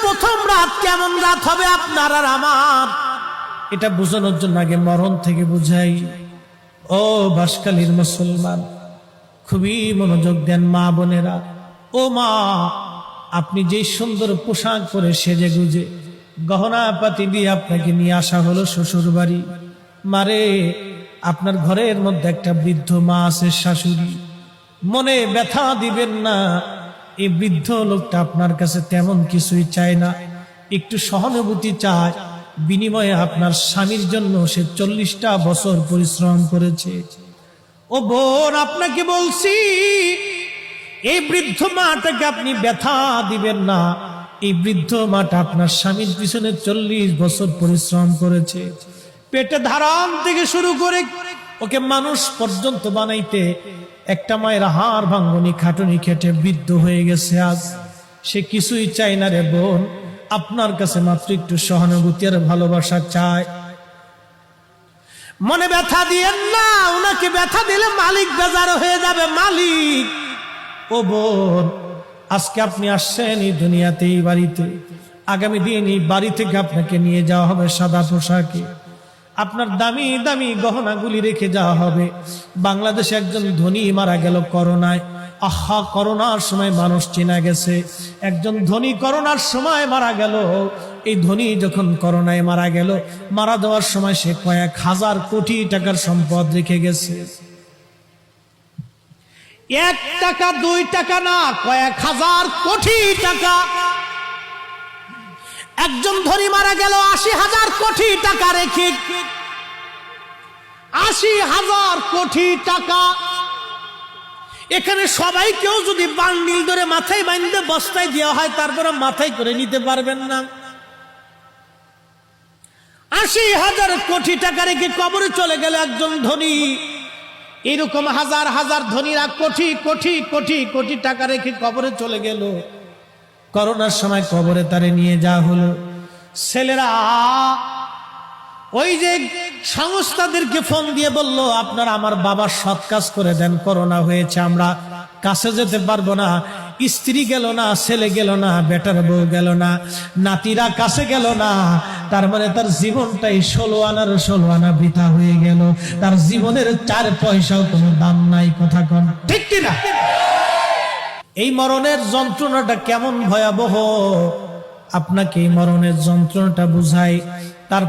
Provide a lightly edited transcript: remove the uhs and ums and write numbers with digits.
প্রথম রাত কেমন রাত হবে আপনার আর আমার, এটা বোঝানোর জন্য আগে মরণ থেকে বুঝাই। ও বাঁশখালীর মুসলমান, খুবই মনোযোগ দেন মা বোনেরা। ও মা, আপনি যে সুন্দর পোশাক পরে সেজে গুজে গহনা পাতি দিয়ে আপনাকে নিয়ে আসা হলো শ্বশুর বাড়ি। মারে, আপনার ঘরের মধ্যে একটা বৃদ্ধ মা আছে, শাশুড়ি। মনে ব্যথা দিবেন না, এই বৃদ্ধ লোকটা আপনার কাছে তেমন কিছুই চায় না, একটু সহানুভূতি চায়। বিনিময়ে আপনার স্বামীর জন্য সে 40টা বছর পরিশ্রম করেছে। ও বোন, আপনাকে বলছি, এই বৃদ্ধ মাটাকে আপনি ব্যথা দিবেন না। এই বৃদ্ধ মাটা আপনার স্বামীর পিছনে 40 বছর পরিশ্রম করেছে। পেটে ধারণ থেকে শুরু করে ওকে মানুষ পর্যন্ত বানাইতে একটা মায়ের হাড় ভাঙ্গনি খাটুনি খেটে বৃদ্ধ হয়ে গেছে আজ। সে কিছুই চায় না রে বোন, আপনার কাছে মাত্র একটু সহানুভূতি আর ভালোবাসা চায়। মনে ব্যথা দিয়েন না, ওনাকে ব্যথা দিলে মালিক বেজার হয়ে যাবে। মালিক, ও বোন, আজকে আপনি আসছেন এই দুনিয়াতে, এই বাড়িতে। আগামী দিন এই বাড়ি থেকে আপনাকে নিয়ে যাওয়া হবে সাদা পোশাকে, আপনার দামি দামি গহনাগুলি রেখে যাওয়া হবে। বাংলাদেশে একজন ধনী মারা গেল করোনায়। আহা, করোনার সময় মানুষ চেনা গেছে। একজন ধনী করোনার সময় মারা গেল। এই ধনী যখন করোনায় মারা গেল, মারা যাওয়ার সময় সে কয়েক হাজার কোটি টাকার সম্পদ রেখে গেছে। 1 টাকা 2 টাকা না, কয়েক হাজার কোটি টাকা। একজন ধনী মারা গেল 80,000 কোটি টাকা রেখে। 80,000 কোটি টাকা। এখানে সবাইকেও যদি বান্ডিল ধরে মাথায় বাঁধতে বস্তায় দেওয়া হয়, তারপরে মাথায় করে নিতে পারবেন না। 80,000 কোটি টাকা রেখে কবরে চলে গেল একজন ধনী। এরকম হাজার হাজার ধনীরা কোটি কোটি কোটি কোটি টাকা রেখে কবরে চলে গেল। করোনার সময় কবরে তারে নিয়ে যাওয়া হলো। ছেলেরা ওই যে সংস্থাদেরকে ফোন দিয়ে বলল, আপনারা আমার বাবার সৎ কাজ করে দেন, করোনা হয়েছে, আমরা কাছে যেতে পারবো না। স্ত্রী গেল না, ছেলে গেল না, বেটার বউ গেল না, নাতিরা কাছে গেল না। তার মানে তার জীবনটাই 16 আনার 16 আনা বৃথা হয়ে গেল। তার জীবনের 4 পয়সাও কোনো দাম নাই। কথা কন ঠিক কিনা? এই মরণের যন্ত্রণাটা কেমন ভয়াবহ, আপনাকে এই মরণের যন্ত্রণাটা বুঝাই। তার